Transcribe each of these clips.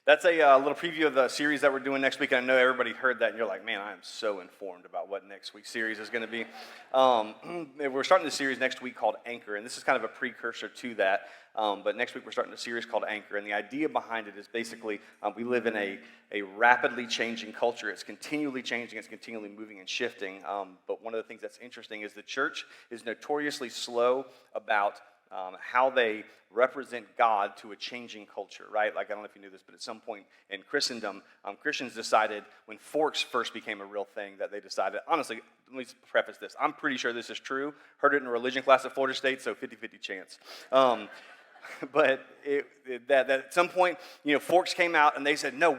That's a little preview of the series that we're doing next week. And I know everybody heard that, and you're like, man, I am so informed about what next week's series is going to be. We're starting the series next week called Anchor, and this is kind of a precursor to that. But next week we're starting a series called Anchor, and the idea behind it is basically we live in a rapidly changing culture. It's continually changing, it's continually moving and shifting. But one of the things that's interesting is the church is notoriously slow about how they represent God to a changing culture, right? Like, I don't know if you knew this, but at some point in Christendom, Christians decided when forks first became a real thing that they decided, honestly, let me preface this. I'm pretty sure this is true. Heard it in a religion class at Florida State, so 50-50 chance. But that at some point, forks came out and they said, no,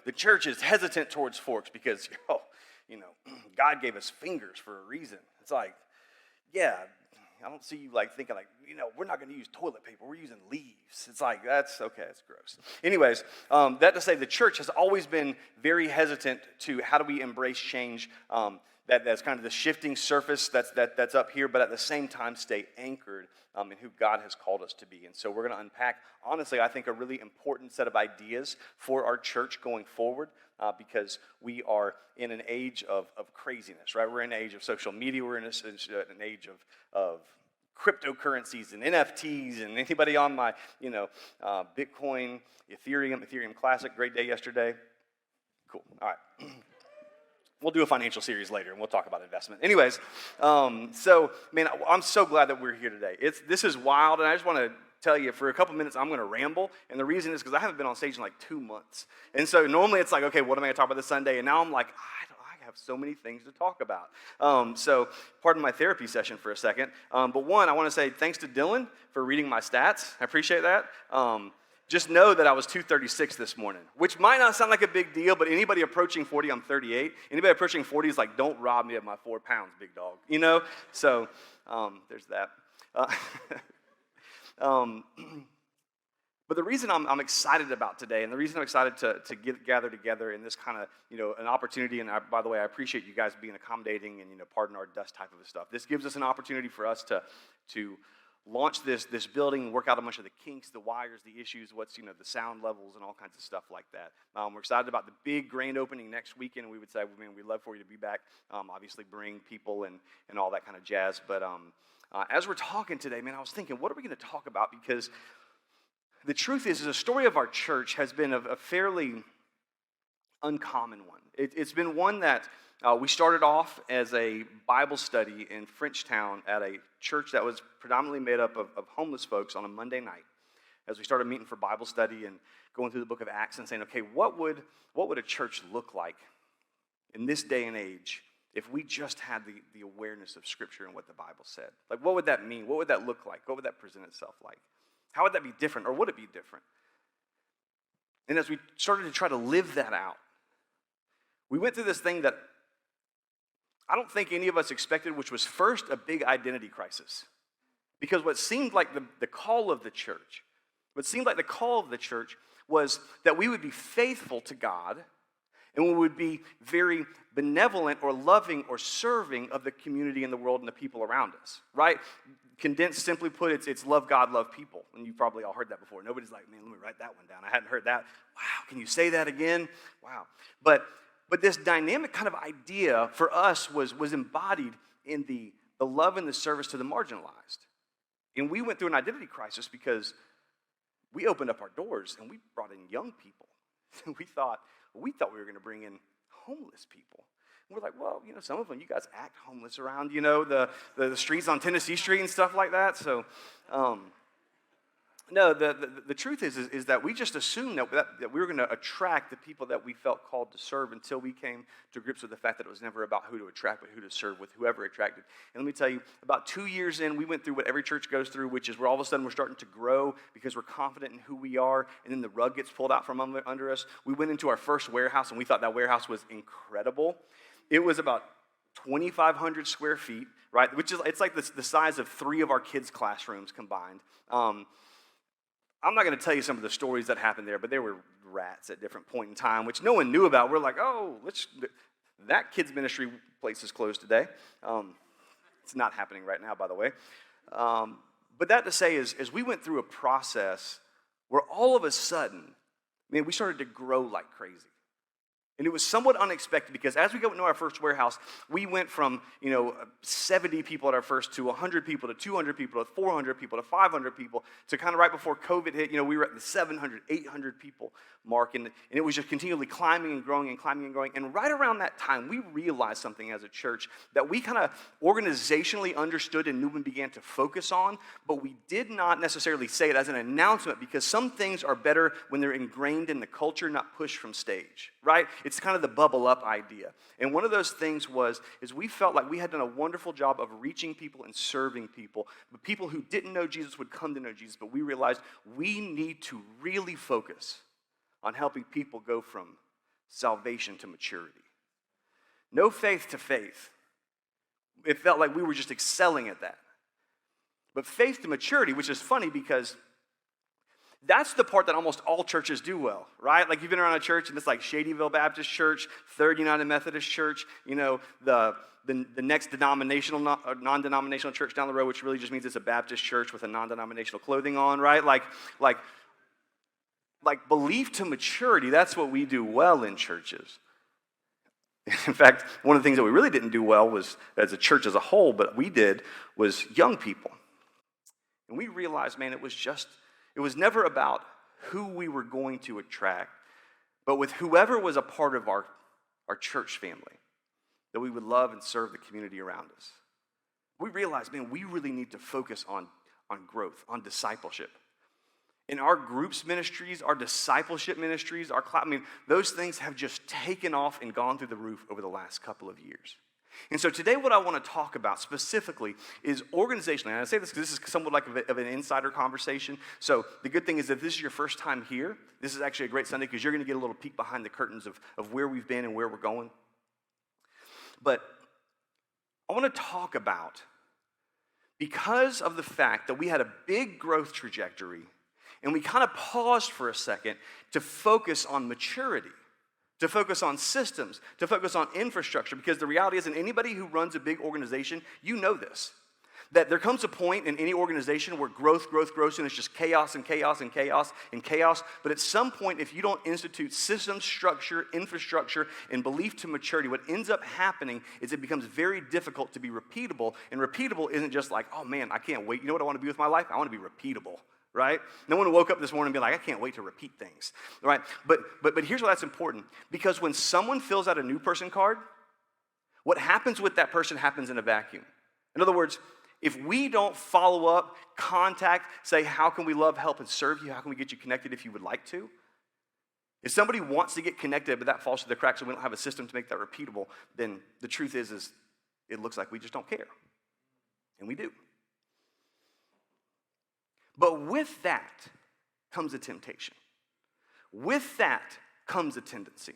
the church is hesitant towards forks because, God gave us fingers for a reason. It's like, yeah, I don't see you thinking we're not going to use toilet paper. We're using leaves. It's like, that's okay. It's gross. Anyways, that to say the church has always been very hesitant to how do we embrace change that's kind of the shifting surface that's up here, but at the same time stay anchored in who God has called us to be. And so we're going to unpack, honestly, I think a really important set of ideas for our church going forward. Because we are in an age of craziness, right? We're in an age of social media. We're in an age of cryptocurrencies and NFTs. And anybody on my, Bitcoin, Ethereum Classic, great day yesterday. Cool. All right. We'll do a financial series later, and we'll talk about investment. Anyways, I'm so glad that we're here today. This is wild, and I just want to tell you, for a couple minutes, I'm going to ramble, and the reason is because I haven't been on stage in 2 months. And so normally it's okay, what am I going to talk about this Sunday? And now I'm like, I have so many things to talk about. So pardon my therapy session for a second. But one, I want to say thanks to Dylan for reading my stats. I appreciate that. Just know that I was 236 this morning, which might not sound like a big deal, but anybody approaching 40, I'm 38. Anybody approaching 40 is like, don't rob me of my 4 pounds, big dog. So there's that. But the reason I'm excited about today, and the reason I'm excited to gather together in this kind of, an opportunity, and by the way, I appreciate you guys being accommodating and, pardon our dust type of stuff. This gives us an opportunity for us to launch this building, work out a bunch of the kinks, the wires, the issues, what's, the sound levels and all kinds of stuff like that. We're excited about the big grand opening next weekend, and we would say, we'd love for you to be back, obviously bring people and all that kind of jazz, but as we're talking today, I was thinking, what are we going to talk about? Because the truth is the story of our church has been a fairly uncommon one. It's been one that we started off as a Bible study in Frenchtown at a church that was predominantly made up of homeless folks on a Monday night. As we started meeting for Bible study and going through the book of Acts and saying, okay, what would a church look like in this day and age if we just had the awareness of Scripture and what the Bible said? What would that mean? What would that look like? What would that present itself like? How would that be different, or would it be different? And as we started to try to live that out, we went through this thing that I don't think any of us expected, which was first a big identity crisis. Because what seemed like the call of the church, was that we would be faithful to God, and we would be very benevolent or loving or serving of the community and the world and the people around us, right? Condensed, simply put, it's love God, love people. And you've probably all heard that before. Nobody's like, man, let me write that one down. I hadn't heard that. Wow, can you say that again? Wow. But this dynamic kind of idea for us was embodied in the love and the service to the marginalized. And we went through an identity crisis because we opened up our doors and we brought in young people. we thought we were going to bring in homeless people. And we're like, well, some of them, you guys act homeless around, the streets on Tennessee Street and stuff like that. So, no, the truth is that we just assumed that we were going to attract the people that we felt called to serve until we came to grips with the fact that it was never about who to attract, but who to serve with whoever attracted. And let me tell you, about 2 years in, we went through what every church goes through, which is where all of a sudden we're starting to grow because we're confident in who we are, and then the rug gets pulled out from under us. We went into our first warehouse, and we thought that warehouse was incredible. It was about 2,500 square feet, right? It's like the size of 3 of our kids' classrooms combined. I'm not going to tell you some of the stories that happened there, but there were rats at different point in time, which no one knew about. We're like, that kids' ministry place is closed today. It's not happening right now, by the way. But that to say is we went through a process where all of a sudden man, we started to grow like crazy. And it was somewhat unexpected because as we go into our first warehouse, we went from, 70 people at our first to 100 people to 200 people to 400 people to 500 people to kind of right before COVID hit, we were at the 700, 800 people mark. And it was just continually climbing and growing and climbing and growing. And right around that time, we realized something as a church that we kind of organizationally understood and knew and began to focus on, but we did not necessarily say it as an announcement because some things are better when they're ingrained in the culture, not pushed from stage, right? It's kind of the bubble up idea. And one of those things is we felt like we had done a wonderful job of reaching people and serving people. But people who didn't know Jesus would come to know Jesus. But we realized we need to really focus on helping people go from salvation to maturity. No faith to faith. It felt like we were just excelling at that. But faith to maturity, which is funny because that's the part that almost all churches do well, right? Like you've been around a church and it's like Shadyville Baptist Church, Third United Methodist Church, the next non-denominational church down the road, which really just means it's a Baptist church with a non-denominational clothing on, right? Like belief to maturity, that's what we do well in churches. In fact, one of the things that we really didn't do well was, as a church as a whole, but we did, was young people. And we realized, man, it was never about who we were going to attract, but with whoever was a part of our church family, that we would love and serve the community around us. We realized, man, we really need to focus on growth, on discipleship. In our groups ministries, our discipleship ministries, those things have just taken off and gone through the roof over the last couple of years. And so today what I want to talk about specifically is organizationally. And I say this because this is somewhat like of an insider conversation. So the good thing is that if this is your first time here, this is actually a great Sunday because you're going to get a little peek behind the curtains of where we've been and where we're going. But I want to talk about, because of the fact that we had a big growth trajectory and we kind of paused for a second to focus on maturity, to focus on systems, to focus on infrastructure, because the reality is, and anybody who runs a big organization, you know this, that there comes a point in any organization where growth grows, and it's just chaos and chaos and chaos and chaos. But at some point, if you don't institute systems, structure, infrastructure, and belief to maturity, what ends up happening is it becomes very difficult to be repeatable. And repeatable isn't just like, oh man, I can't wait. You know what I want to be with my life? I want to be repeatable. Right? No one woke up this morning and be like, I can't wait to repeat things, right? But here's why that's important. Because when someone fills out a new person card, what happens with that person happens in a vacuum. In other words, if we don't follow up, contact, say, how can we love, help, and serve you? How can we get you connected if you would like to? If somebody wants to get connected, but that falls through the cracks and we don't have a system to make that repeatable, then the truth is it looks like we just don't care. And we do. But with that comes a temptation. With that comes a tendency.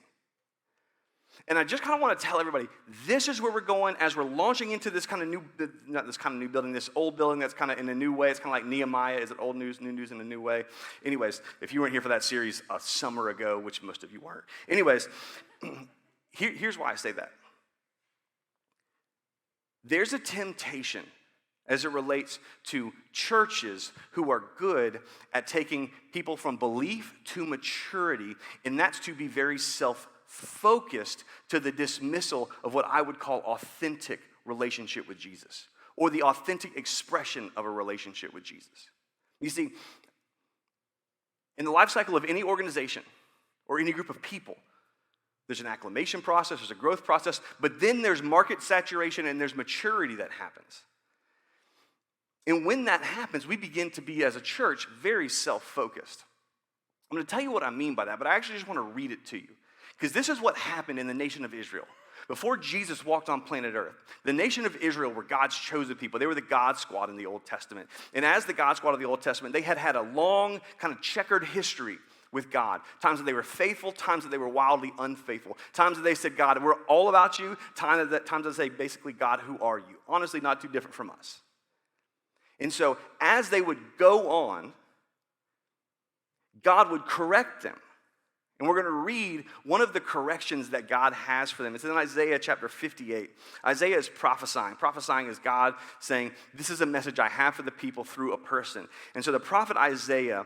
And I just kind of want to tell everybody, this is where we're going as we're launching into this kind of new building, this old building that's kind of in a new way. It's kind of like Nehemiah. Is it old news, new news in a new way? Anyways, if you weren't here for that series a summer ago, which most of you weren't. Anyways, here's why I say that. There's a temptation as it relates to churches who are good at taking people from belief to maturity, and that's to be very self-focused to the dismissal of what I would call authentic relationship with Jesus, or the authentic expression of a relationship with Jesus. You see, in the life cycle of any organization or any group of people, there's an acclimation process, there's a growth process, but then there's market saturation and there's maturity that happens. And when that happens, we begin to be, as a church, very self-focused. I'm going to tell you what I mean by that, but I actually just want to read it to you. Because this is what happened in the nation of Israel. Before Jesus walked on planet Earth, the nation of Israel were God's chosen people. They were the God squad in the Old Testament. And as the God squad of the Old Testament, they had a long, kind of checkered history with God. Times that they were faithful, times that they were wildly unfaithful. Times that they said, God, we're all about you. Times that they say, basically, God, who are you? Honestly, not too different from us. And so as they would go on, God would correct them. And we're going to read one of the corrections that God has for them. It's in Isaiah chapter 58. Isaiah is prophesying. Prophesying is God saying, this is a message I have for the people through a person. And so the prophet Isaiah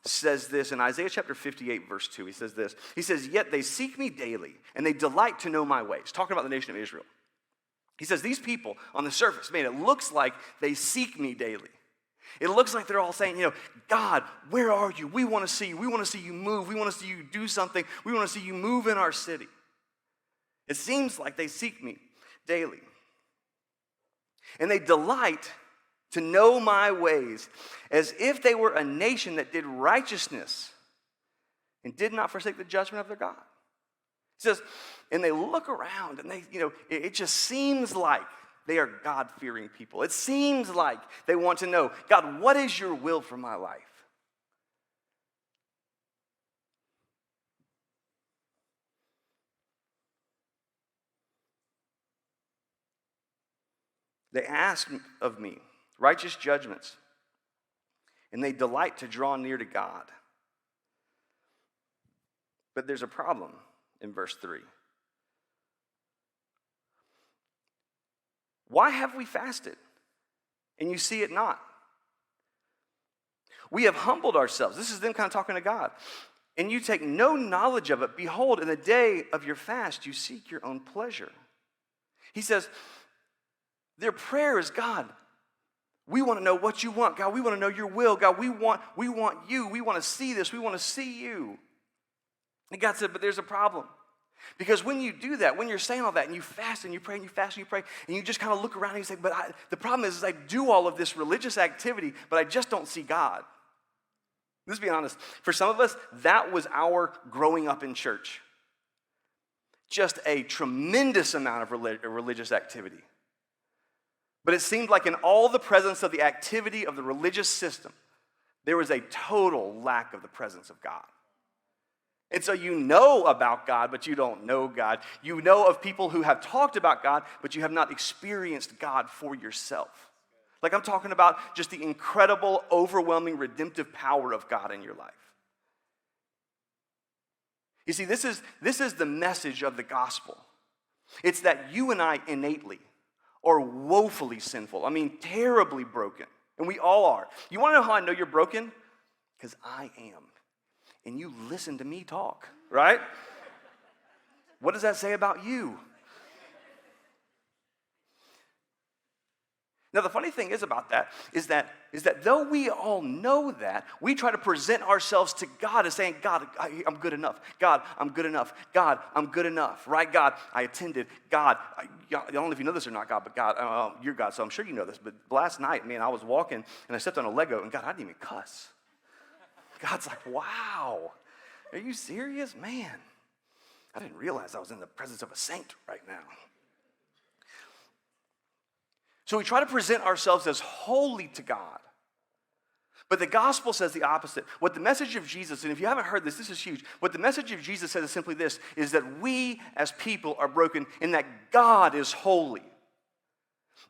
says this in Isaiah chapter 58, verse 2. He says this. He says, "Yet they seek me daily, and they delight to know my ways." Talking about the nation of Israel. He says, these people on the surface, man, it looks like they seek me daily. It looks like they're all saying, God, where are you? We want to see you. We want to see you move. We want to see you do something. We want to see you move in our city. It seems like they seek me daily. And they delight to know my ways, as if they were a nation that did righteousness and did not forsake the judgment of their God. He says, and they look around and they, it just seems like they are God-fearing people. It seems like they want to know, God, what is your will for my life? They ask of me righteous judgments, and they delight to draw near to God. But there's a problem in verse 3. Why have we fasted, and you see it not? We have humbled ourselves. This is them kind of talking to God. And you take no knowledge of it. Behold, in the day of your fast, you seek your own pleasure. He says, their prayer is, God, we want to know what you want. God, we want to know your will. God, we want you. We want to see this. We want to see you. And God said, but there's a problem. Because when you do that, when you're saying all that, and you fast and you pray and you fast and you pray, and you just kind of look around and you say, but the problem is I do all of this religious activity, but I just don't see God. Let's be honest. For some of us, that was our growing up in church. Just a tremendous amount of religious activity. But it seemed like in all the presence of the activity of the religious system, there was a total lack of the presence of God. And so you know about God, but you don't know God. You know of people who have talked about God, but you have not experienced God for yourself. Like I'm talking about just the incredible, overwhelming, redemptive power of God in your life. You see, this is the message of the gospel. It's that you and I innately are woefully sinful. I mean, terribly broken. And we all are. You want to know how I know you're broken? Because I am. And you listen to me talk, right? What does that say about you? Now, the funny thing is about that is that though we all know that, we try to present ourselves to God as saying, God, I'm good enough. God, I'm good enough. God, I'm good enough. Right, God, I attended. God, I don't know if you know this or not, God, but God, you're God, so I'm sure you know this. But last night, man, I was walking and I stepped on a Lego, and God, I didn't even cuss. God's like, wow, are you serious? Man, I didn't realize I was in the presence of a saint right now. So we try to present ourselves as holy to God. But the gospel says the opposite. What the message of Jesus, and if you haven't heard this, this is huge. What the message of Jesus says is simply this, is that we as people are broken and that God is holy.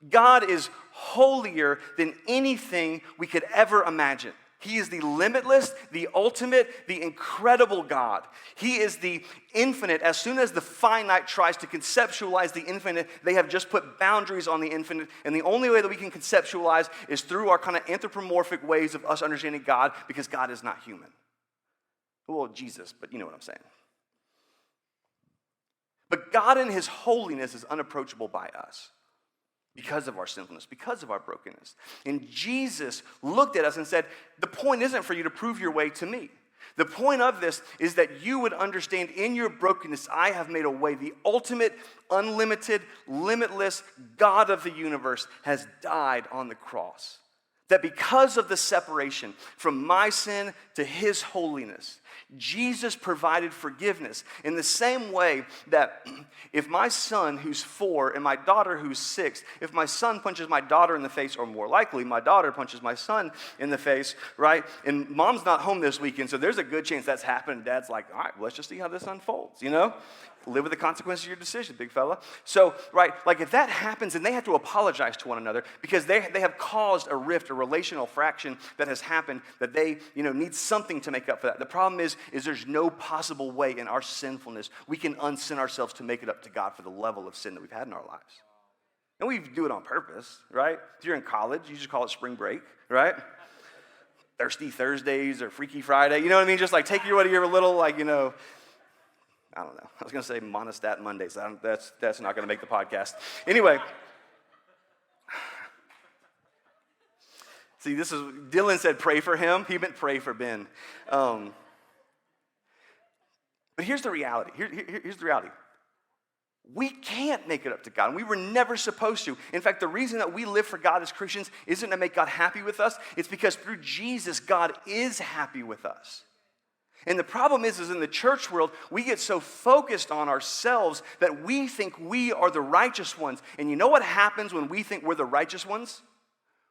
God is holier than anything we could ever imagine. He is the limitless, the ultimate, the incredible God. He is the infinite. As soon as the finite tries to conceptualize the infinite, they have just put boundaries on the infinite. And the only way that we can conceptualize is through our kind of anthropomorphic ways of us understanding God, because God is not human. Well, Jesus, but you know what I'm saying. But God in his holiness is unapproachable by us. Because of our sinfulness, because of our brokenness. And Jesus looked at us and said, the point isn't for you to prove your way to me. The point of this is that you would understand in your brokenness, I have made a way. The ultimate, unlimited, limitless God of the universe has died on the cross. That because of the separation from my sin to his holiness, Jesus provided forgiveness in the same way that if my son who's 4 and my daughter who's 6, if my son punches my daughter in the face, or more likely my daughter punches my son in the face, right? And mom's not home this weekend, so there's a good chance that's happened. Dad's like, all right, well, let's just see how this unfolds, Live with the consequences of your decision, big fella. So, right, like if that happens, and they have to apologize to one another because they have caused a rift, a relational fraction that has happened that they, need something to make up for that. The problem is there's no possible way in our sinfulness we can unsin ourselves to make it up to God for the level of sin that we've had in our lives. And we do it on purpose, right? If you're in college, you just call it spring break, right? Thirsty Thursdays or Freaky Friday. You know what I mean? Just like take your little, like, I don't know. I was going to say Monostat Mondays. That's not going to make the podcast. Anyway. See, Dylan said pray for him. He meant pray for Ben. But here's the reality. Here's the reality. We can't make it up to God, and we were never supposed to. In fact, the reason that we live for God as Christians isn't to make God happy with us. It's because through Jesus, God is happy with us. And the problem is in the church world, we get so focused on ourselves that we think we are the righteous ones. And you know what happens when we think we're the righteous ones?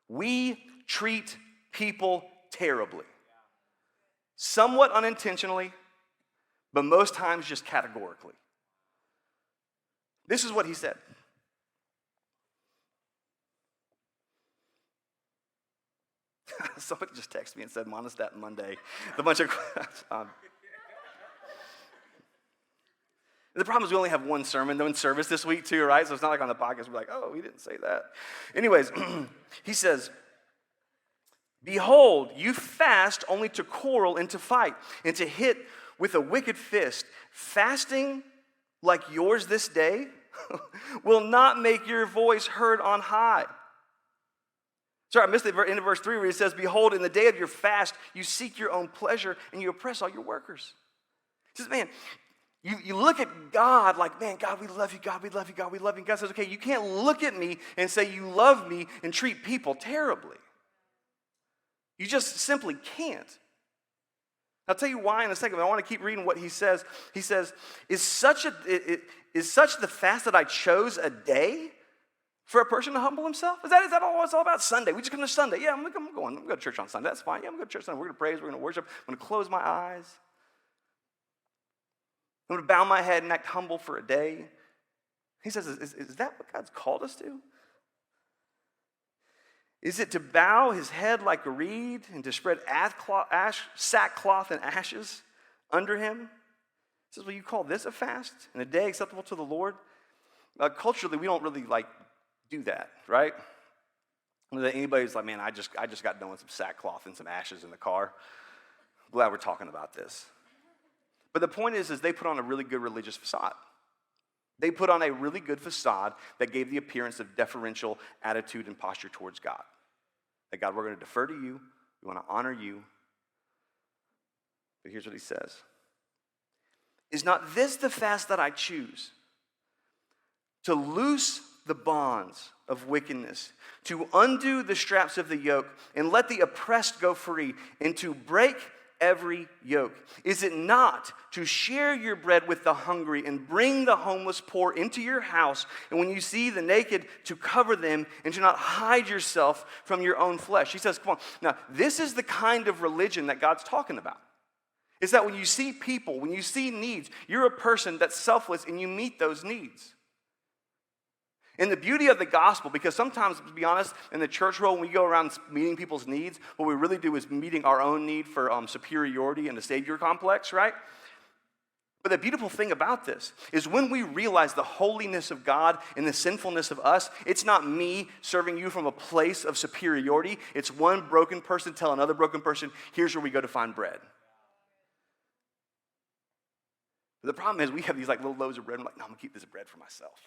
We treat people terribly. Somewhat unintentionally, but most times just categorically. This is what he said. Somebody just texted me and said Monostat Monday. The bunch of the problem is we only have one service this week too, right? So it's not like on the podcast we're like, oh, we didn't say that. Anyways, he says, behold, you fast only to quarrel and to fight and to hit with a wicked fist. Fasting like yours this day will not make your voice heard on high. Sorry, I missed the end of verse 3 where it says, behold, in the day of your fast, you seek your own pleasure and you oppress all your workers. He says, man, you look at God like, man, God, we love you, God, we love you, God, we love you. And God says, okay, you can't look at me and say you love me and treat people terribly. You just simply can't. I'll tell you why in a second, but I want to keep reading what he says. He says, is such the fast that I chose a day for a person to humble himself? Is that all it's all about? Sunday. We just come to Sunday. Yeah, I'm going to church on Sunday. That's fine. Yeah, I'm going to church Sunday. We're going to praise. We're going to worship. I'm going to close my eyes. I'm going to bow my head and act humble for a day. He says, is that what God's called us to? Is it to bow his head like a reed and to spread sackcloth and ashes under him? He says, well, you call this a fast and a day acceptable to the Lord? Culturally, we don't really do that, right? Anybody's like, man, I just got done with some sackcloth and some ashes in the car. Glad we're talking about this. But the point is they put on a really good religious facade. They put on a really good facade that gave the appearance of deferential attitude and posture towards God. That God, we're going to defer to you. We want to honor you. But here's what he says. Is not this the fast that I choose? To loose the bonds of wickedness, to undo the straps of the yoke, and let the oppressed go free, and to break every yoke? Is it not to share your bread with the hungry and bring the homeless poor into your house, and when you see the naked, to cover them and to not hide yourself from your own flesh? He says, come on. Now, this is the kind of religion that God's talking about. It's that when you see people, when you see needs, you're a person that's selfless and you meet those needs. And the beauty of the gospel, because sometimes, to be honest, in the church world, when we go around meeting people's needs, what we really do is meeting our own need for superiority and the savior complex, right? But the beautiful thing about this is when we realize the holiness of God and the sinfulness of us, it's not me serving you from a place of superiority. It's one broken person telling another broken person, here's where we go to find bread. But the problem is we have these little loaves of bread. I'm like, no, I'm going to keep this bread for myself.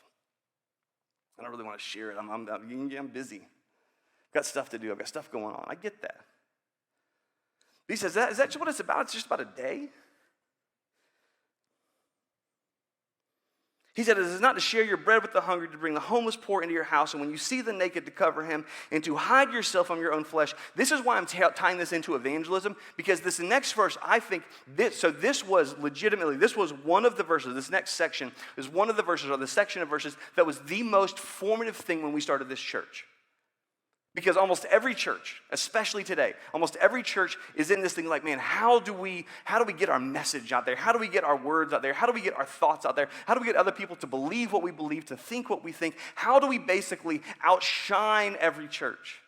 I don't really want to share it. I'm busy. I've got stuff to do. I've got stuff going on. I get that. But he says, is that what it's about? It's just about a day? He said, it is not to share your bread with the hungry, to bring the homeless poor into your house, and when you see the naked, to cover him, and to hide yourself from your own flesh. This is why I'm tying this into evangelism, because this next verse, I think, this was one of the verses, this next section is one of the verses, or the section of verses, that was the most formative thing when we started this church. Because almost every church, especially today, almost every church is in this thing like, man, how do we get our message out there? How do we get our words out there? How do we get our thoughts out there? How do we get other people to believe what we believe, to think what we think? How do we basically outshine every church?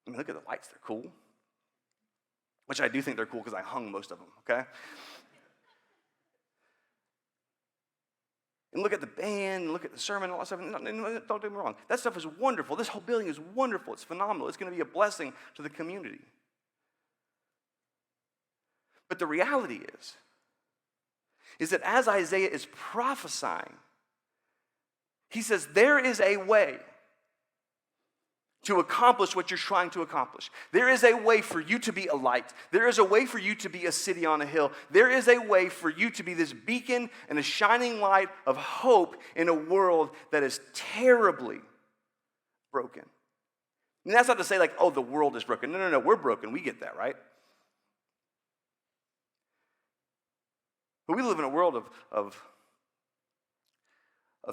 I mean, look at the lights, they're cool. Which I do think they're cool because I hung most of them, okay? And look at the band, and look at the sermon, and all that stuff. Don't get me wrong. That stuff is wonderful. This whole building is wonderful. It's phenomenal. It's going to be a blessing to the community. But the reality is that as Isaiah is prophesying, he says there is a way to accomplish what you're trying to accomplish. There is a way for you to be a light. There is a way for you to be a city on a hill. There is a way for you to be this beacon and a shining light of hope in a world that is terribly broken. And that's not to say like, oh, the world is broken. No, we're broken. We get that, right? But we live in a world of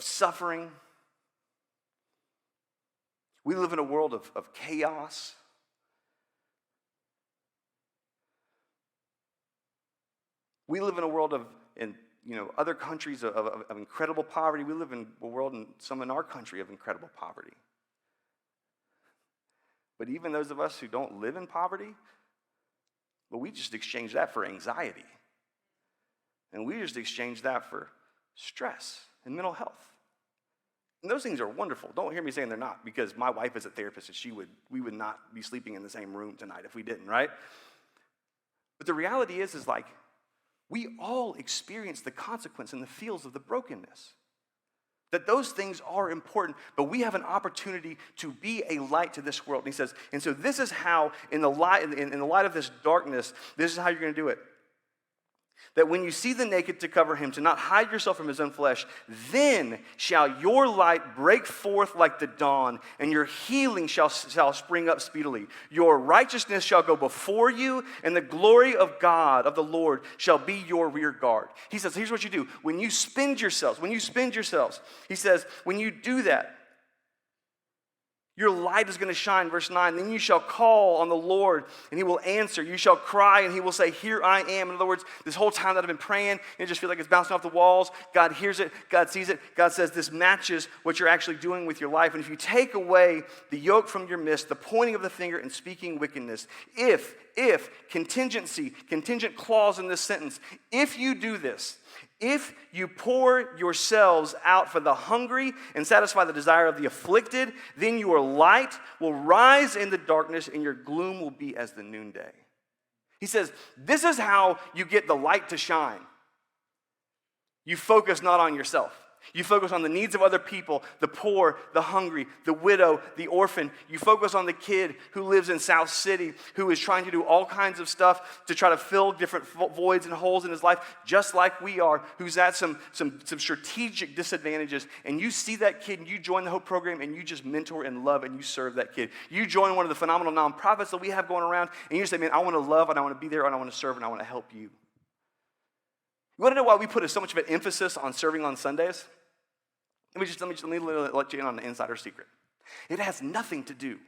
suffering. We live in a world of chaos. We live in a world of other countries of incredible poverty. We live in a world, and some in our country, of incredible poverty. But even those of us who don't live in poverty, well, we just exchange that for anxiety. And we just exchange that for stress and mental health. And those things are wonderful. Don't hear me saying they're not, because my wife is a therapist and we would not be sleeping in the same room tonight if we didn't, right? But the reality is like, we all experience the consequence and the feels of the brokenness. That those things are important, but we have an opportunity to be a light to this world. And he says, and so this is how, in the light of this darkness, this is how you're going to do it. That when you see the naked, to cover him, to not hide yourself from his own flesh, then shall your light break forth like the dawn, and your healing shall spring up speedily. Your righteousness shall go before you, and the glory of God, of the Lord, shall be your rear guard. He says, here's what you do. When you spend yourselves, he says, when you do that, your light is going to shine, verse 9. Then you shall call on the Lord, and he will answer. You shall cry, and he will say, here I am. In other words, this whole time that I've been praying, it just feels like it's bouncing off the walls. God hears it. God sees it. God says this matches what you're actually doing with your life. And if you take away the yoke from your midst, the pointing of the finger and speaking wickedness, if, contingent clause in this sentence, if you do this, if you pour yourselves out for the hungry and satisfy the desire of the afflicted, then your light will rise in the darkness and your gloom will be as the noonday. He says, this is how you get the light to shine. You focus not on yourself. You focus on the needs of other people, the poor, the hungry, the widow, the orphan. You focus on the kid who lives in South City, who is trying to do all kinds of stuff to try to fill different voids and holes in his life, just like we are, who's at some strategic disadvantages. And you see that kid and you join the Hope program and you just mentor and love and you serve that kid. You join one of the phenomenal nonprofits that we have going around and you say, man, I want to love and I want to be there and I want to serve and I want to help you. You want to know why we put so much of an emphasis on serving on Sundays? Let me let you in on an insider secret. It has nothing to do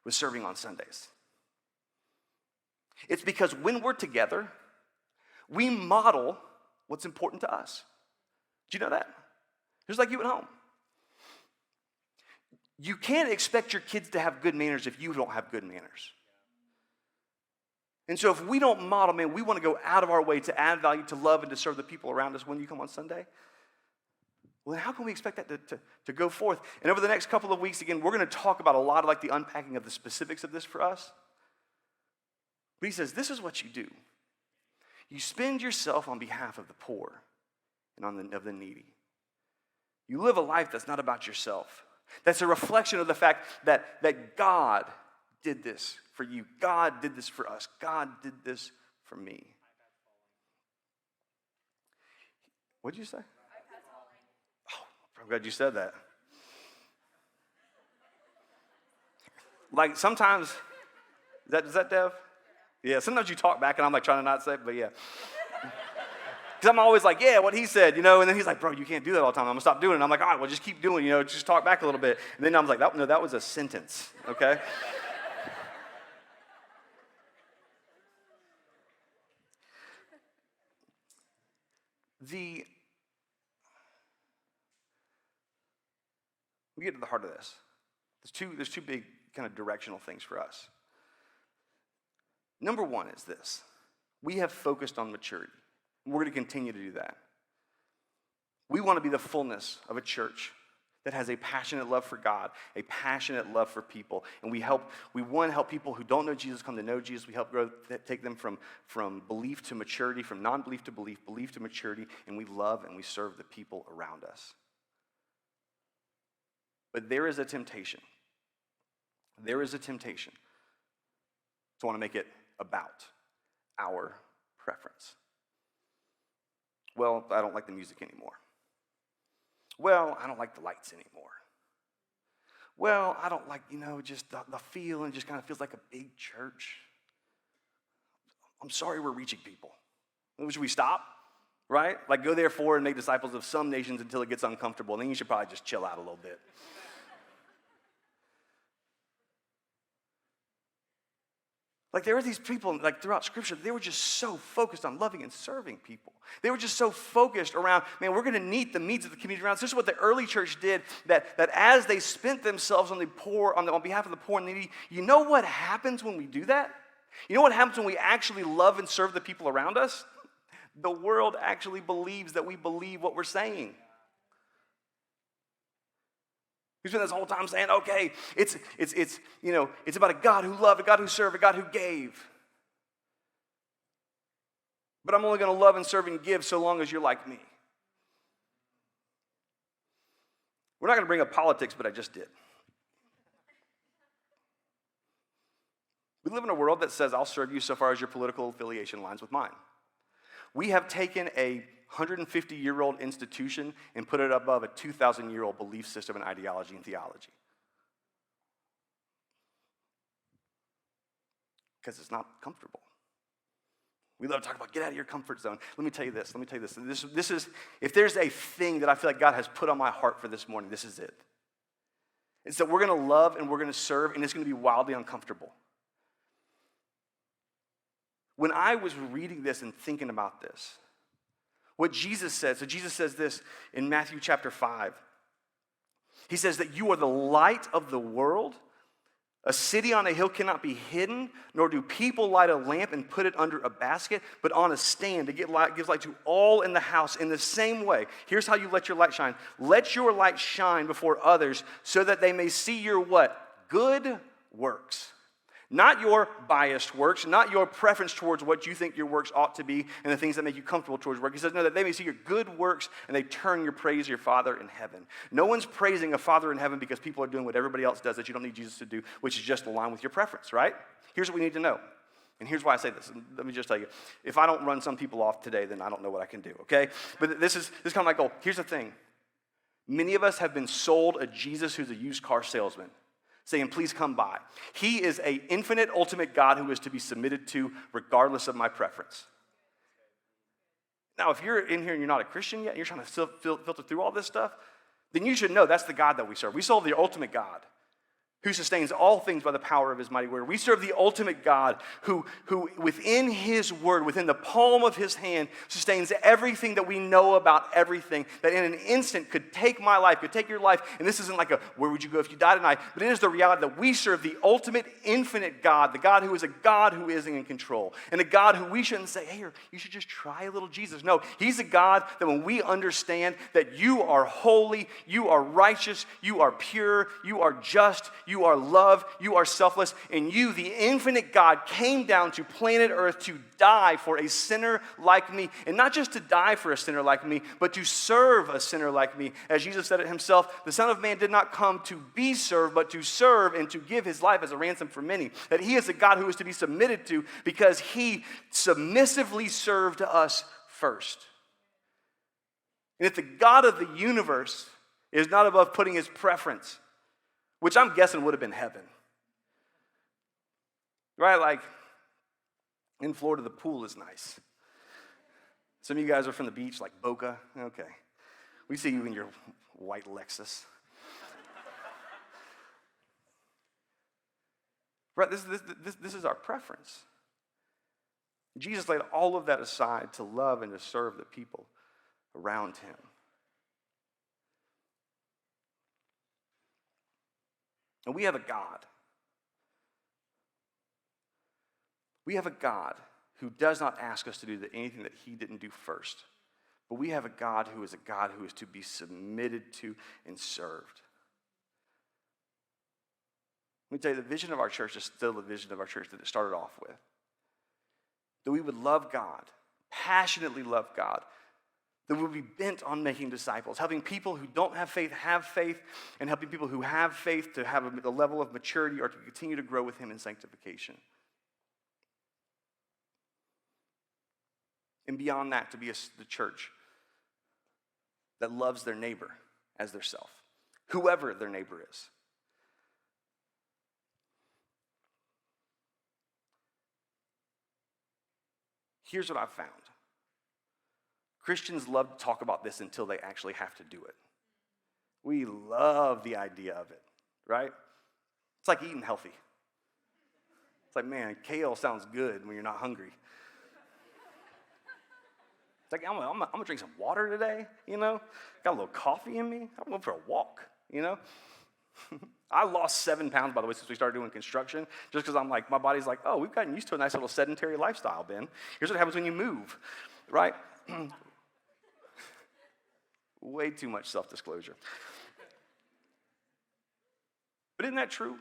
with serving on Sundays. It's because when we're together, we model what's important to us. Do you know that? Just like you at home. You can't expect your kids to have good manners if you don't have good manners. And so if we don't model, man, we want to go out of our way to add value, to love, and to serve the people around us when you come on Sunday. Well, then how can we expect that to go forth? And over the next couple of weeks, again, we're going to talk about a lot of like the unpacking of the specifics of this for us. But he says, this is what you do. You spend yourself on behalf of the poor and of the needy. You live a life that's not about yourself. That's a reflection of the fact that God did this for you. God did this for us. God did this for me. What did you say? I'm glad you said that. Like sometimes, is that Dev? Yeah, sometimes you talk back and I'm like trying to not say it, but yeah. Because I'm always like, yeah, what he said, and then he's like, bro, you can't do that all the time. I'm going to stop doing it. And I'm like, all right, well, just keep doing it, just talk back a little bit. And then I was like, no, that was a sentence, okay? We get to the heart of this. There's two big kind of directional things for us. Number one is this. We have focused on maturity. And we're going to continue to do that. We want to be the fullness of a church that has a passionate love for God, a passionate love for people. And we help people who don't know Jesus come to know Jesus. We help take them from belief to maturity, from non-belief to belief to maturity, and we love and we serve the people around us. But there is a temptation. There is a temptation to want to make it about our preference. Well, I don't like the music anymore. Well, I don't like the lights anymore. Well, I don't like, just the feel, and just kind of feels like a big church. I'm sorry we're reaching people. Should we stop? Right? Like, go therefore and make disciples of some nations until it gets uncomfortable. And then you should probably just chill out a little bit. Like, there were these people, like, throughout Scripture, they were just so focused on loving and serving people. They were just so focused around, man, we're going to meet the needs of the community around us. This is what the early church did, that as they spent themselves on the poor, on behalf of the poor and needy, you know what happens when we do that? You know what happens when we actually love and serve the people around us? The world actually believes that we believe what we're saying. We spent this whole time saying, okay, it's about a God who loved, a God who served, a God who gave. But I'm only going to love and serve and give so long as you're like me. We're not going to bring up politics, but I just did. We live in a world that says, I'll serve you so far as your political affiliation aligns with mine. We have taken a 150-year-old institution and put it above a 2,000-year-old belief system and ideology and theology. Because it's not comfortable. We love to talk about get out of your comfort zone. Let me tell you this. This is, if there's a thing that I feel like God has put on my heart for this morning, this is it. It's that we're going to love and we're going to serve, and it's going to be wildly uncomfortable. When I was reading this and thinking about this, what Jesus said, so Jesus says this in Matthew chapter 5. He says that you are the light of the world. A city on a hill cannot be hidden, nor do people light a lamp and put it under a basket, but on a stand to give light to all in the house. In the same way, here's how you let your light shine. Let your light shine before others so that they may see your what? Good works. Not your biased works, not your preference towards what you think your works ought to be and the things that make you comfortable towards work. He says, no, that they may see your good works and they turn your praise to your Father in heaven. No one's praising a Father in heaven because people are doing what everybody else does that you don't need Jesus to do, which is just align with your preference, right? Here's what we need to know. And here's why I say this. Let me just tell you. If I don't run some people off today, then I don't know what I can do, okay? But this is kind of my goal. Here's the thing. Many of us have been sold a Jesus who's a used car salesman, saying, please come by. He is an infinite, ultimate God who is to be submitted to regardless of my preference. Now, if you're in here and you're not a Christian yet, and you're trying to still filter through all this stuff, then you should know that's the God that we serve. We serve the ultimate God who sustains all things by the power of his mighty word. We serve the ultimate God who within his word, within the palm of his hand, sustains everything that we know about everything, that in an instant could take my life, could take your life, and this isn't like a, where would you go if you died tonight, but it is the reality that we serve the ultimate, infinite God, the God who is a God who is in control, and a God who we shouldn't say, hey, you should just try a little Jesus. No, he's a God that when we understand that you are holy, you are righteous, you are pure, you are just, you are love, you are selfless, and you, the infinite God, came down to planet Earth to die for a sinner like me. And not just to die for a sinner like me, but to serve a sinner like me. As Jesus said it himself, the Son of Man did not come to be served, but to serve and to give his life as a ransom for many. That he is a God who is to be submitted to because he submissively served us first. And if the God of the universe is not above putting his preference, which I'm guessing would have been heaven. Right? Like, in Florida, the pool is nice. Some of you guys are from the beach, like Boca. Okay. We see you in your white Lexus. Right? This is our preference. Jesus laid all of that aside to love and to serve the people around him. And we have a God. We have a God who does not ask us to do anything that he didn't do first. But we have a God who is to be submitted to and served. Let me tell you, the vision of our church is still the vision of our church that it started off with. That we would love God, passionately love God, that we would be bent on making disciples, helping people who don't have faith, and helping people who have faith to have a level of maturity or to continue to grow with Him in sanctification. And beyond that, to be the church that loves their neighbor as their self, whoever their neighbor is. Here's what I've found. Christians love to talk about this until they actually have to do it. We love the idea of it, right? It's like eating healthy. It's like, man, kale sounds good when you're not hungry. It's like, I'm gonna drink some water today, Got a little coffee in me. I'm going for a walk, I lost 7 pounds, by the way, since we started doing construction, just because I'm like, my body's like, oh, we've gotten used to a nice little sedentary lifestyle, Ben. Here's what happens when you move, right? Way too much self-disclosure. But isn't that true?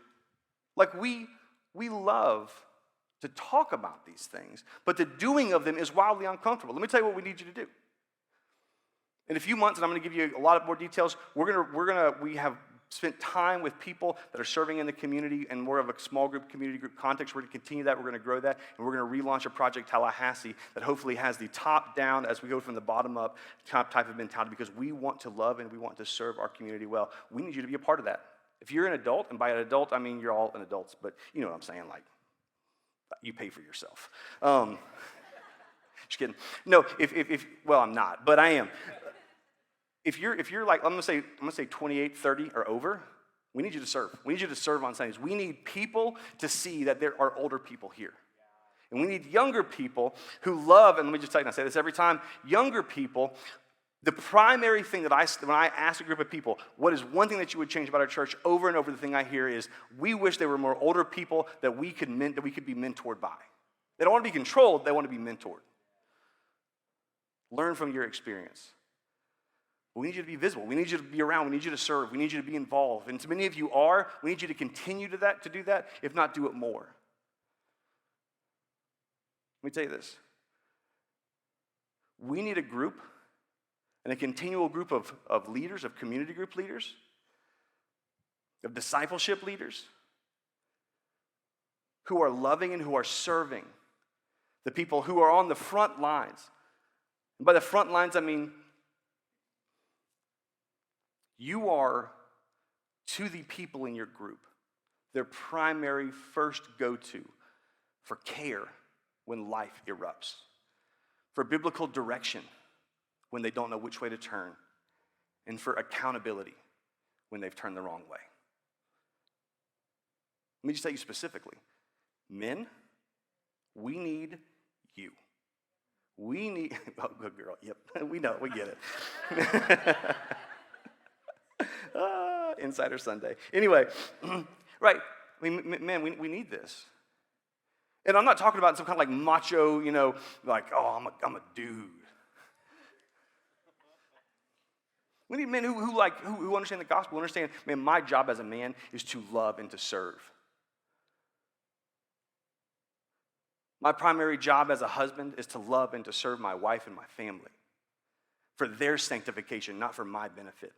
Like, we love to talk about these things, but the doing of them is wildly uncomfortable. Let me tell you what we need you to do. In a few months, and I'm going to give you a lot of more details, we have spent time with people that are serving in the community and more of a small group, community group context. We're going to continue that. We're going to grow that. And we're going to relaunch a project, Tallahassee, that hopefully has the top down as we go from the bottom up type of mentality, because we want to love and we want to serve our community well. We need you to be a part of that. If you're an adult, and by an adult, I mean you're all an adults, but you know what I'm saying, like, you pay for yourself. Just kidding. No, well, I'm not, but I am. If you're like, I'm gonna say 28, 30 or over, we need you to serve. We need you to serve on Sundays. We need people to see that there are older people here. And we need younger people who love, and let me just tell you, and I say this every time, younger people, the primary thing that when I ask a group of people, what is one thing that you would change about our church, over and over the thing I hear is, we wish there were more older people that we could be mentored by. They don't want to be controlled, they want to be mentored. Learn from your experience. We need you to be visible. We need you to be around. We need you to serve. We need you to be involved. And so many of you are. We need you to continue to do that, if not do it more. Let me tell you this. We need a group, and a continual group of leaders, of community group leaders, of discipleship leaders, who are loving and who are serving the people who are on the front lines. And by the front lines, I mean, you are, to the people in your group, their primary first go-to for care when life erupts, for biblical direction when they don't know which way to turn, and for accountability when they've turned the wrong way. Let me just tell you specifically, men, we need you. We need, oh, good girl, yep, we know, we get it. Insider Sunday. Anyway, right, I mean, man, we need this. And I'm not talking about some kind of like macho, like, oh, I'm a dude. We need men who understand the gospel, understand, man, my job as a man is to love and to serve. My primary job as a husband is to love and to serve my wife and my family for their sanctification, not for my benefit.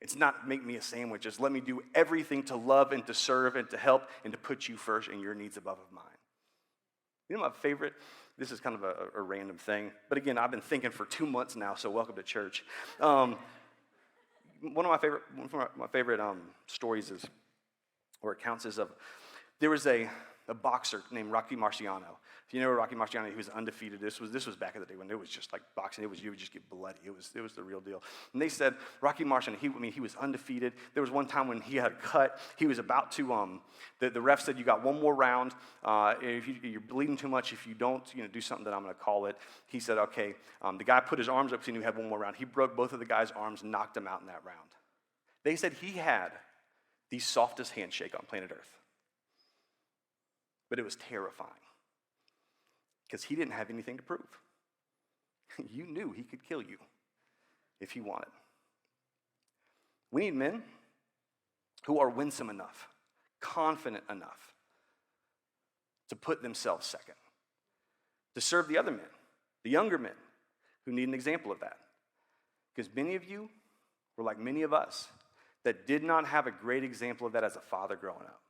It's not make me a sandwich. It's let me do everything to love and to serve and to help and to put you first and your needs above of mine. You know my favorite? This is kind of a random thing. But again, I've been thinking for 2 months now, so welcome to church. One of my favorite stories is, or accounts is of, there was a boxer named Rocky Marciano. If you know Rocky Marciano, he was undefeated. This was back in the day when it was just like boxing. You would just get bloody. It was the real deal. And they said Rocky Marciano, he was undefeated. There was one time when he had a cut. He was about to. The ref said, "You got one more round. If you're bleeding too much, if you don't, do something, that I'm going to call it." He said, "Okay." The guy put his arms up, so he knew he had one more round. He broke both of the guy's arms, and knocked him out in that round. They said he had the softest handshake on planet Earth. But it was terrifying because he didn't have anything to prove. you knew he could kill you if he wanted. We need men who are winsome enough, confident enough to put themselves second, to serve the other men, the younger men who need an example of that. Because many of you were like many of us that did not have a great example of that as a father growing up.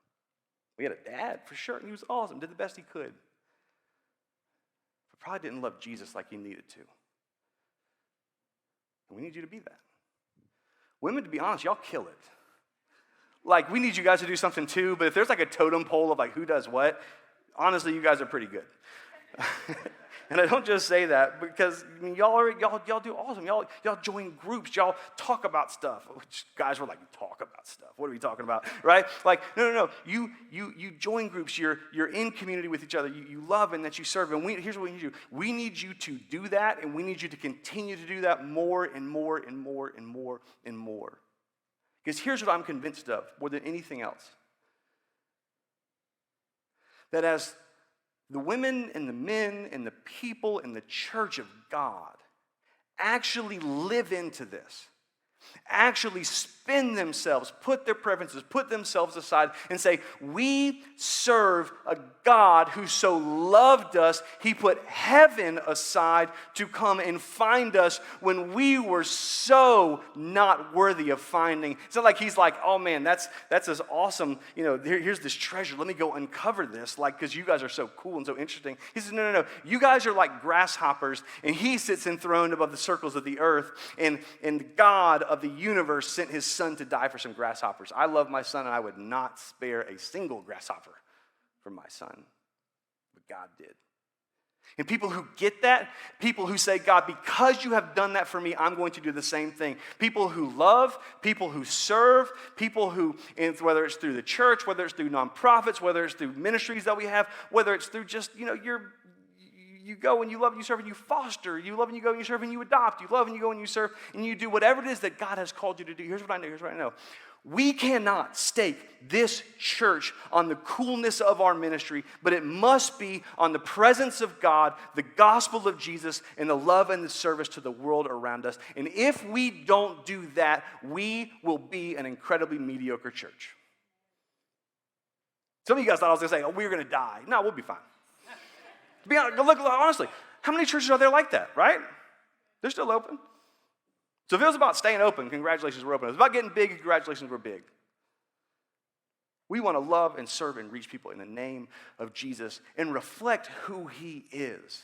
We had a dad, for sure, and he was awesome, did the best he could. But probably didn't love Jesus like he needed to. And we need you to be that. Women, to be honest, y'all kill it. Like, we need you guys to do something too, but if there's like a totem pole of like who does what, honestly, you guys are pretty good. And I don't just say that because I mean, y'all do awesome. Y'all join groups. Y'all talk about stuff. Which guys were like, talk about stuff. What are we talking about, right? Like, no. You join groups. You're in community with each other. You love and that you serve. And here's what we need you. We need you to do that, and we need you to continue to do that more and more and more and more and more. Because here's what I'm convinced of more than anything else. That as the women and the men and the people in the church of God actually live into this, actually spin themselves, put their preferences, put themselves aside and say, we serve a God who so loved us, he put heaven aside to come and find us when we were so not worthy of finding. It's not like he's like, oh man, that's as awesome, here's this treasure, let me go uncover this, like, because you guys are so cool and so interesting. He says, no, you guys are like grasshoppers, and he sits enthroned above the circles of the earth, and God of the universe sent his son to die for some grasshoppers. I love my son, and I would not spare a single grasshopper for my son. But God did. And people who get that, people who say, God, because you have done that for me, I'm going to do the same thing. People who love, people who serve, people who, whether it's through the church, whether it's through nonprofits, whether it's through ministries that we have, whether it's through just, you go and you love and you serve and you foster. You love and you go and you serve and you adopt. You love and you go and you serve and you do whatever it is that God has called you to do. Here's what I know. We cannot stake this church on the coolness of our ministry, but it must be on the presence of God, the gospel of Jesus, and the love and the service to the world around us. And if we don't do that, we will be an incredibly mediocre church. Some of you guys thought I was going to say, oh, we're going to die. No, we'll be fine. To be honest, look, honestly, how many churches are there like that, right? They're still open. So if it was about staying open, congratulations, we're open. If it was about getting big, congratulations, we're big. We want to love and serve and reach people in the name of Jesus and reflect who he is.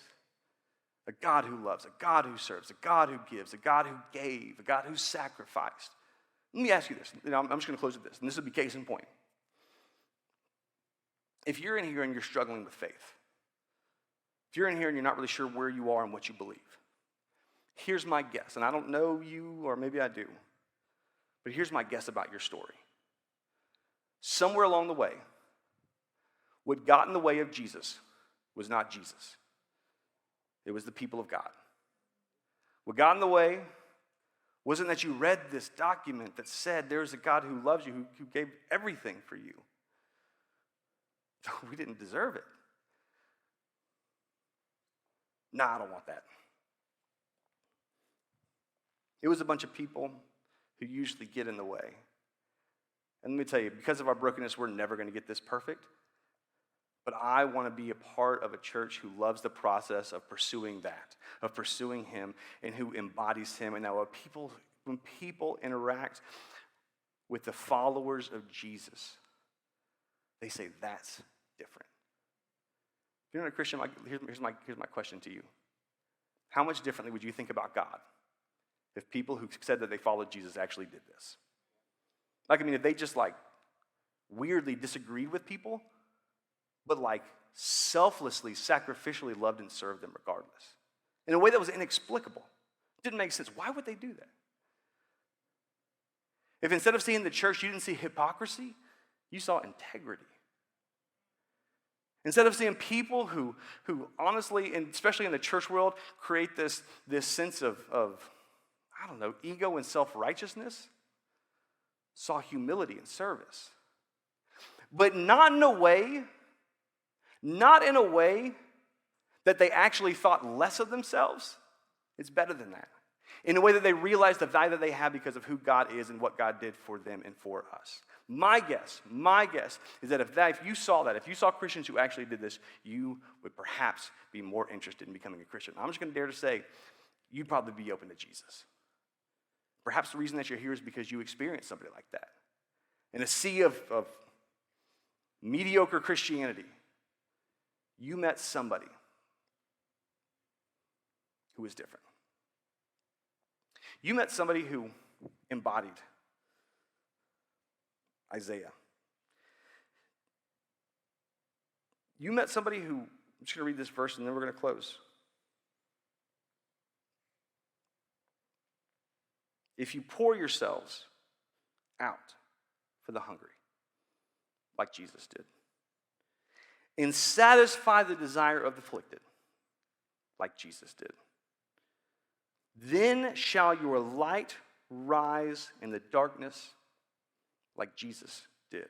A God who loves, a God who serves, a God who gives, a God who gave, a God who sacrificed. Let me ask you this. I'm just going to close with this, and this will be case in point. If you're in here and you're struggling with faith, if you're in here and you're not really sure where you are and what you believe, here's my guess, and I don't know you, or maybe I do, but here's my guess about your story. Somewhere along the way, what got in the way of Jesus was not Jesus. It was the people of God. What got in the way wasn't that you read this document that said there's a God who loves you, who gave everything for you. We didn't deserve it. Nah, I don't want that. It was a bunch of people who usually get in the way. And let me tell you, because of our brokenness, we're never going to get this perfect. But I want to be a part of a church who loves the process of pursuing that, of pursuing him, and who embodies him. And that when people interact with the followers of Jesus, they say, that's different. If you're not a Christian, here's my question to you. How much differently would you think about God if people who said that they followed Jesus actually did this? If they just weirdly disagreed with people, but selflessly, sacrificially loved and served them regardless. In a way that was inexplicable. Didn't make sense. Why would they do that? If instead of seeing the church, you didn't see hypocrisy, you saw integrity. Instead of seeing people who honestly, and especially in the church world, create this sense of ego and self-righteousness, saw humility and service. But not in a way that they actually thought less of themselves, It's better than that. In a way that they realize the value that they have because of who God is and what God did for them and for us. My guess is that if you saw Christians who actually did this, you would perhaps be more interested in becoming a Christian. I'm just going to dare to say, you'd probably be open to Jesus. Perhaps the reason that you're here is because you experienced somebody like that. In a sea of mediocre Christianity, you met somebody who was different. You met somebody who embodied Isaiah. You met somebody who, I'm just going to read this verse and then we're going to close. If you pour yourselves out for the hungry, like Jesus did, and satisfy the desire of the afflicted, like Jesus did, then shall your light rise in the darkness like Jesus did,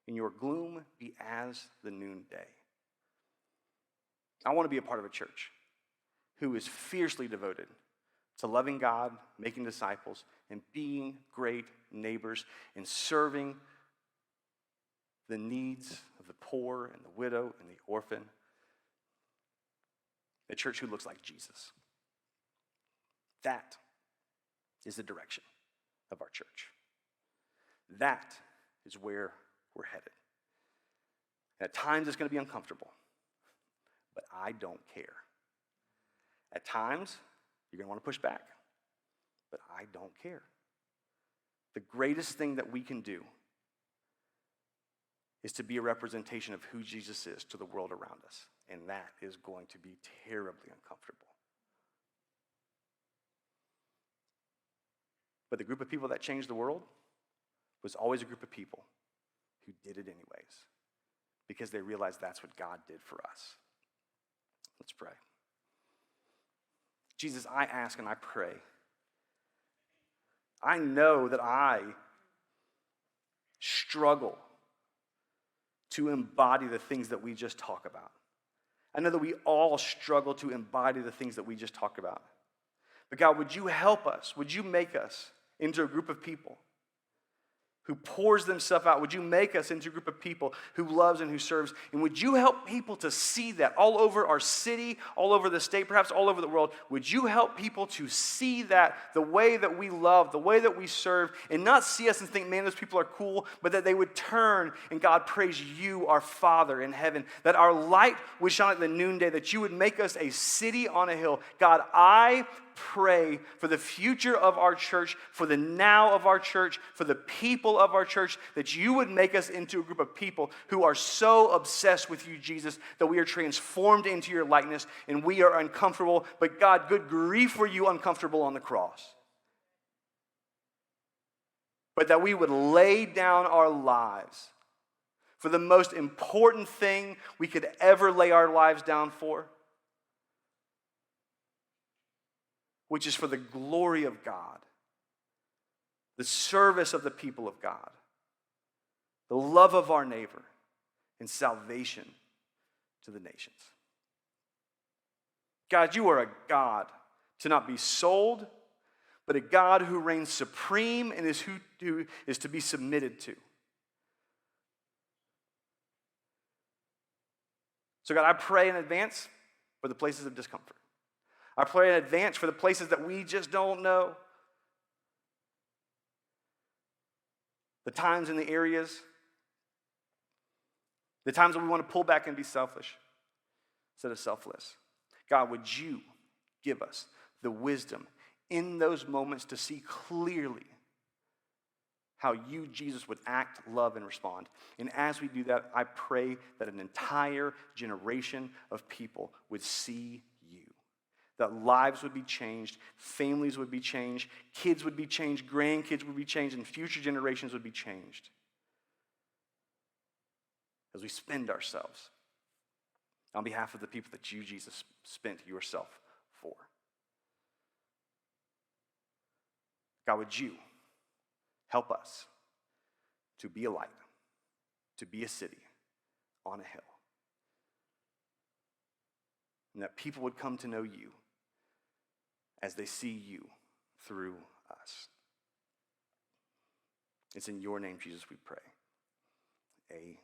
and your gloom be as the noonday. I want to be a part of a church who is fiercely devoted to loving God, making disciples, and being great neighbors, and serving the needs of the poor and the widow and the orphan. A church who looks like Jesus. That is the direction of our church. That is where we're headed. At times it's going to be uncomfortable, but I don't care. At times you're going to want to push back, but I don't care. The greatest thing that we can do is to be a representation of who Jesus is to the world around us, and that is going to be terribly uncomfortable. But the group of people that changed the world was always a group of people who did it anyways because they realized that's what God did for us. Let's pray. Jesus, I ask and I pray. I know that I struggle to embody the things that we just talk about. I know that we all struggle to embody the things that we just talked about. But God, would you help us? Would you make us into a group of people who pours themselves out? Would you make us into a group of people who loves and who serves? And would you help people to see that all over our city, all over the state, perhaps all over the world? Would you help people to see that, the way that we love, the way that we serve, and not see us and think, man, those people are cool, but that they would turn and God praise you, our Father in heaven, that our light would shine at the noonday, that you would make us a city on a hill. God, I pray for the future of our church, for the now of our church, for the people of our church, that you would make us into a group of people who are so obsessed with you, Jesus, that we are transformed into your likeness and we are uncomfortable. But God, good grief, were you uncomfortable on the cross? But that we would lay down our lives for the most important thing we could ever lay our lives down for, which is for the glory of God, the service of the people of God, the love of our neighbor, and salvation to the nations. God, you are a God to not be sold, but a God who reigns supreme and is who is to be submitted to. So God, I pray in advance for the places of discomfort. I pray in advance for the places that we just don't know. The times and the areas, the times when we want to pull back and be selfish instead of selfless. God, would you give us the wisdom in those moments to see clearly how you, Jesus, would act, love, and respond. And as we do that, I pray that an entire generation of people would see you. That lives would be changed, families would be changed, kids would be changed, grandkids would be changed, and future generations would be changed. As we spend ourselves on behalf of the people that you, Jesus, spent yourself for. God, would you help us to be a light, to be a city on a hill, and that people would come to know you as they see you through us. It's in your name, Jesus, we pray. Amen.